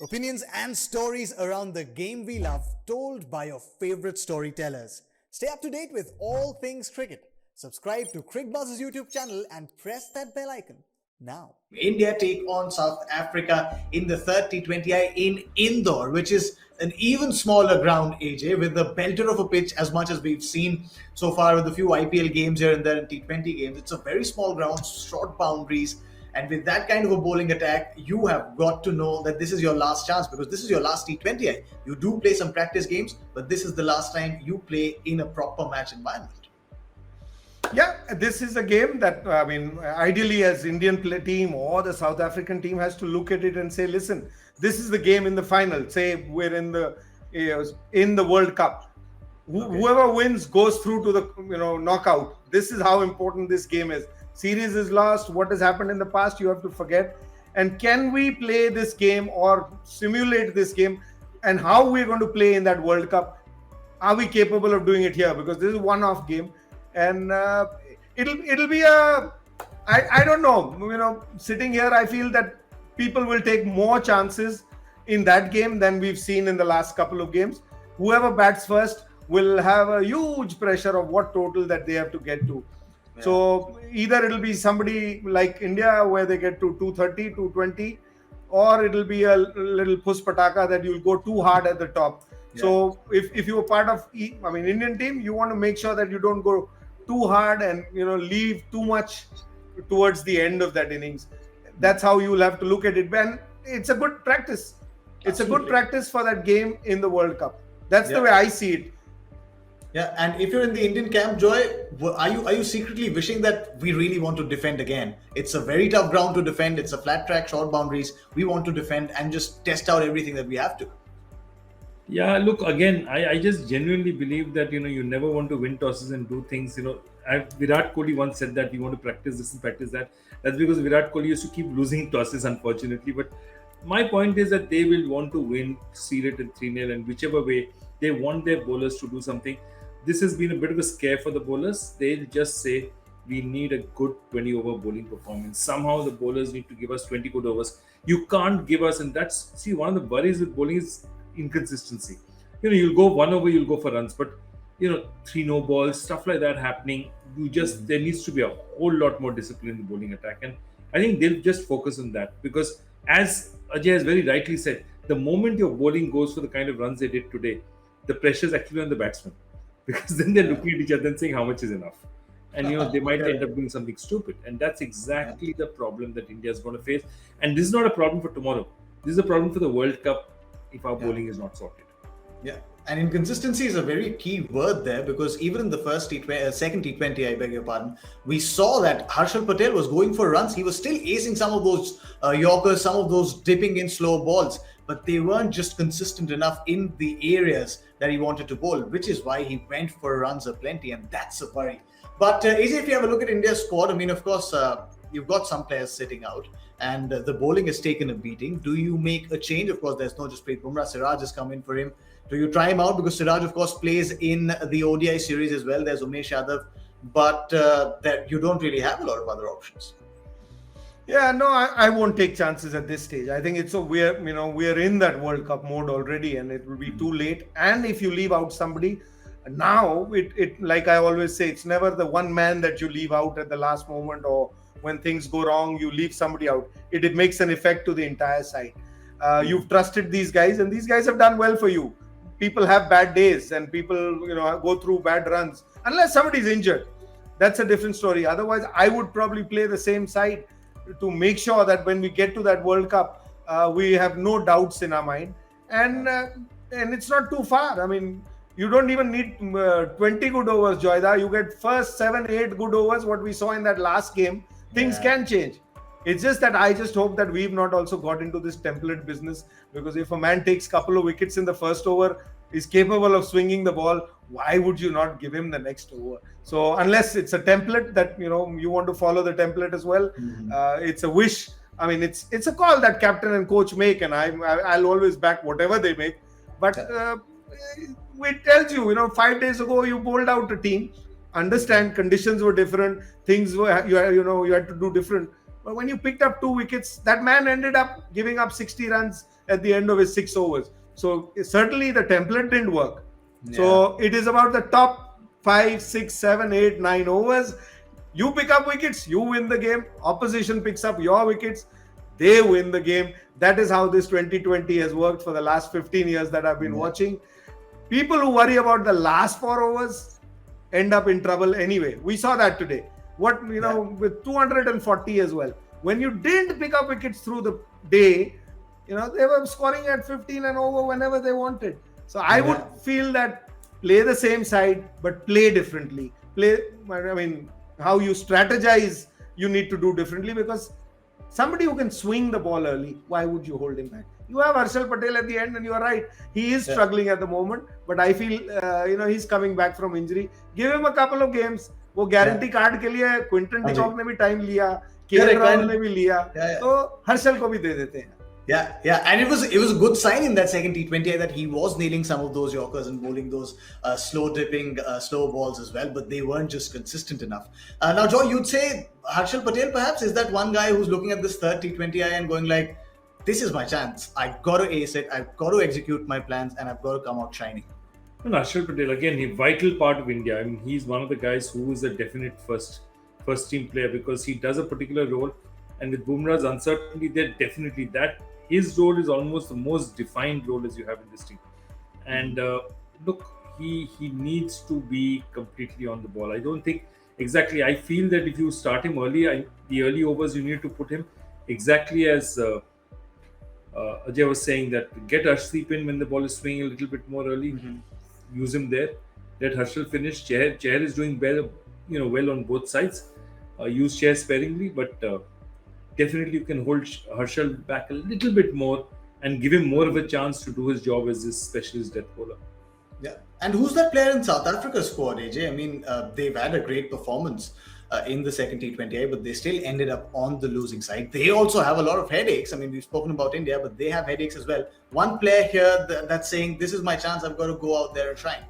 Opinions and stories around the game we love, told by your favorite storytellers. Stay up to date with all things cricket. Subscribe to Cricbuzz's YouTube channel and press that bell icon now. India take on South Africa in the third T20I in Indore, which is an even smaller ground, AJ, with the belter of a pitch as much as we've seen so far with a few IPL games here and there and T20 games. It's a very small ground, short boundaries. And with that kind of a bowling attack, you have got to know that this is your last chance because this is your last T20I. You do play some practice games, but this is the last time you play in a proper match environment. Yeah, this is a game that, ideally as Indian team or the South African team has to look at it and say, listen, this is the game in the final. Say we're in the World Cup. Whoever wins goes through to the knockout. This is how important this game is. Series is lost. What has happened in the past, you have to forget. And can we play this game or simulate this game? And how we're going to play in that World Cup? Are we capable of doing it here? Because this is a one-off game. And it'll be I don't know, sitting here, I feel that people will take more chances in that game than we've seen in the last couple of games. Whoever bats first will have a huge pressure of what total that they have to get to. Yeah. So either it'll be somebody like India where they get to 230, 220, or it'll be a little push pataka that you'll go too hard at the top. Yeah. So if you're part of Indian team, you want to make sure that you don't go too hard and leave too much towards the end of that innings. That's how you'll have to look at it. And it's a good practice. It's Absolutely. A good practice for that game in the World Cup. That's the way I see it. Yeah, and if you're in the Indian camp, Joy, are you secretly wishing that we really want to defend again? It's a very tough ground to defend. It's a flat track, short boundaries. We want to defend and just test out everything that we have to. Yeah, look, again, I just genuinely believe that, you never want to win tosses and do things, Virat Kohli once said that we want to practice this and practice that. That's because Virat Kohli used to keep losing tosses, unfortunately. But my point is that they will want to win, seal it in 3-0, and whichever way, they want their bowlers to do something. This has been a bit of a scare for the bowlers. They'll just say, we need a good 20-over bowling performance. Somehow the bowlers need to give us 20 good overs. You can't give us, and one of the worries with bowling is inconsistency. You'll go 1 over, you'll go for runs, but 3 no balls, stuff like that happening. There needs to be a whole lot more discipline in the bowling attack, and I think they'll just focus on that because, as Ajay has very rightly said, the moment your bowling goes for the kind of runs they did today, the pressure is actually on the batsman because then they're looking at each other and saying how much is enough, and they might end up doing something stupid, and that's exactly the problem that India is going to face. And this is not a problem for tomorrow. This is a problem for the World Cup if our bowling is not sorted. Yeah, and inconsistency is a very key word there because even in the second T20, I beg your pardon, we saw that Harshal Patel was going for runs. He was still acing some of those Yorkers, some of those dipping in slow balls, but they weren't just consistent enough in the areas that he wanted to bowl, which is why he went for runs aplenty, and that's a worry. But AJ, if you have a look at India's squad, of course, you've got some players sitting out and the bowling has taken a beating. Do you make a change? Of course, there's no Jasprit Bumrah. Siraj has come in for him. Do you try him out? Because Siraj, of course, plays in the ODI series as well. There's Umesh Yadav, but that you don't really have a lot of other options. Yeah, no, I won't take chances at this stage. I think we're in that World Cup mode already, and it will be too late. And if you leave out somebody, now it like I always say, it's never the one man that you leave out at the last moment, or when things go wrong, you leave somebody out. It makes an effect to the entire side. You've trusted these guys, and these guys have done well for you. People have bad days, and people go through bad runs. Unless somebody's injured, that's a different story. Otherwise, I would probably play the same side to make sure that when we get to that World Cup, we have no doubts in our mind. And it's not too far. You don't even need 20 good overs, Joyda. You get first 7-8 good overs, what we saw in that last game. Things can change. It's just that I just hope that we've not also got into this template business, because if a man takes a couple of wickets in the first over, is capable of swinging the ball, why would you not give him the next over? So unless it's a template that you want to follow the template as well, it's a wish. It's a call that captain and coach make, and I'll always back whatever they make. But it tells you, 5 days ago you bowled out a team. Understand conditions were different, things were you had to do different. But when you picked up 2 wickets, that man ended up giving up 60 runs at the end of his 6 overs. So certainly the template didn't work. So it is about the top 5, 6, 7, 8, 9 overs. You pick up wickets, you win the game. Opposition picks up your wickets, they win the game. That is how this 2020 has worked for the last 15 years that I've been watching. People who worry about the last 4 overs end up in trouble anyway. We saw that today. With 240 as well. When you didn't pick up wickets through the day, they were scoring at 15 and over whenever they wanted. So I would feel that play the same side, but play differently. How you strategize, you need to do differently, because somebody who can swing the ball early, why would you hold him back? You have Harshal Patel at the end, and you are right. He is struggling at the moment, but I feel, he's coming back from injury. Give him a couple of games. वो guarantee card के लिए Quinton de Kock ने भी time लिया, KL Rahul ने भी लिया, तो हर्षल को भी दे देते हैं. Yeah, and it was a good sign in that second T20I that he was nailing some of those Yorkers and bowling those slow dipping, slow balls as well, but they weren't just consistent enough. Now, Joy, you'd say Harshal Patel perhaps is that one guy who's looking at this third T20I and going like, this is my chance. I've got to ace it. I've got to execute my plans, and I've got to come out shining. And Harshal Patel, again, a vital part of India. I mean, he's one of the guys who is a definite first team player, because he does a particular role, and with Bumrah's uncertainty, definitely that his role is almost the most defined role as you have in this team. And look, he needs to be completely on the ball. I don't think exactly. I feel that if you start him early, the early overs, you need to put him exactly as Ajay was saying, that get Arshdeep in when the ball is swinging a little bit more early. Use him there. Let Harshal finish. Chair is doing well, well on both sides. Use Chair sparingly, but definitely you can hold Harshal back a little bit more and give him more of a chance to do his job as his specialist death bowler. Yeah, and who's that player in South Africa's squad, AJ? I mean, they've had a great performance in the second T20I, but they still ended up on the losing side. They also have a lot of headaches. I mean, we've spoken about India, but they have headaches as well. One player here that's saying, this is my chance, I've got to go out there and shine.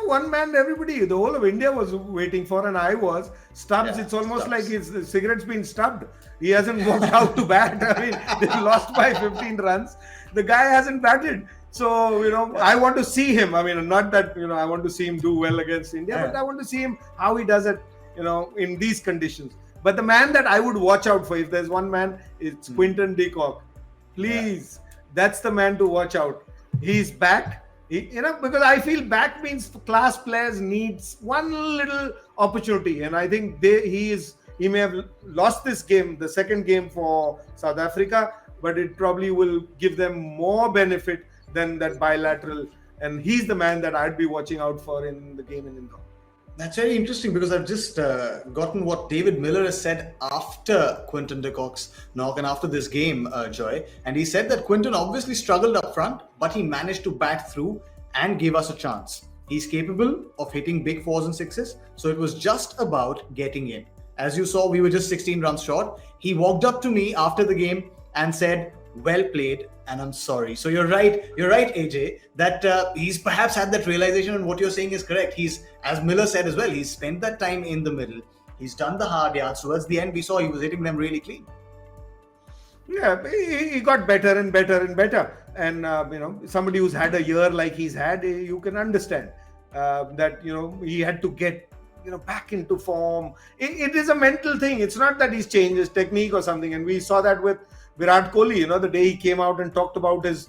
One man, everybody, the whole of India was waiting for, and I was. Stubbs, it's almost like his cigarette's been stubbed. He hasn't walked out to bat. I mean, they lost by 15 runs. The guy hasn't batted. So, I want to see him. I mean, not that, I want to see him do well against India, but I want to see him, how he does it, in these conditions. But the man that I would watch out for, if there's one man, it's Quinton de Kock. Please, that's the man to watch out. He's back. Because I feel back means class players needs one little opportunity, and I think he may have lost this game, the second game for South Africa, but it probably will give them more benefit than that bilateral, and he's the man that I'd be watching out for in the game in Indore. That's very interesting, because I've just gotten what David Miller has said after Quinton de Kock's knock and after this game, Joy. And he said that Quinton obviously struggled up front, but he managed to bat through and give us a chance. He's capable of hitting big 4s and 6s, so it was just about getting in. As you saw, we were just 16 runs short. He walked up to me after the game and said, well played, and I'm sorry. So you're right, AJ, that he's perhaps had that realization, and what you're saying is correct. He's, as Miller said as well, he's spent that time in the middle. He's done the hard yards. Towards the end, we saw he was hitting them really clean. Yeah, he got better and better and better. And, somebody who's had a year like he's had, you can understand that, he had to get, back into form. It is a mental thing. It's not that he's changed his technique or something. And we saw that with Virat Kohli, the day he came out and talked about his,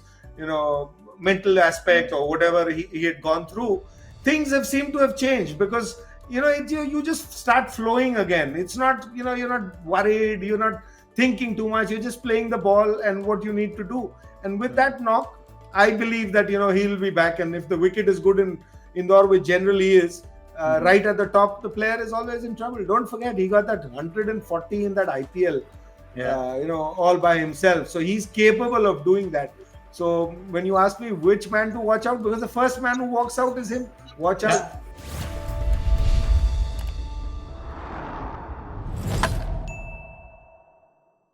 mental aspect or whatever he had gone through. Things have seemed to have changed, because, you just start flowing again. It's not, you're not worried, you're not thinking too much, you're just playing the ball and what you need to do. And with that knock, I believe that, he'll be back. And if the wicket is good in Indore, which generally is, right at the top, the player is always in trouble. Don't forget, he got that 140 in that IPL, all by himself. So he's capable of doing that. So when you ask me which man to watch out, because the first man who walks out is him, watch out.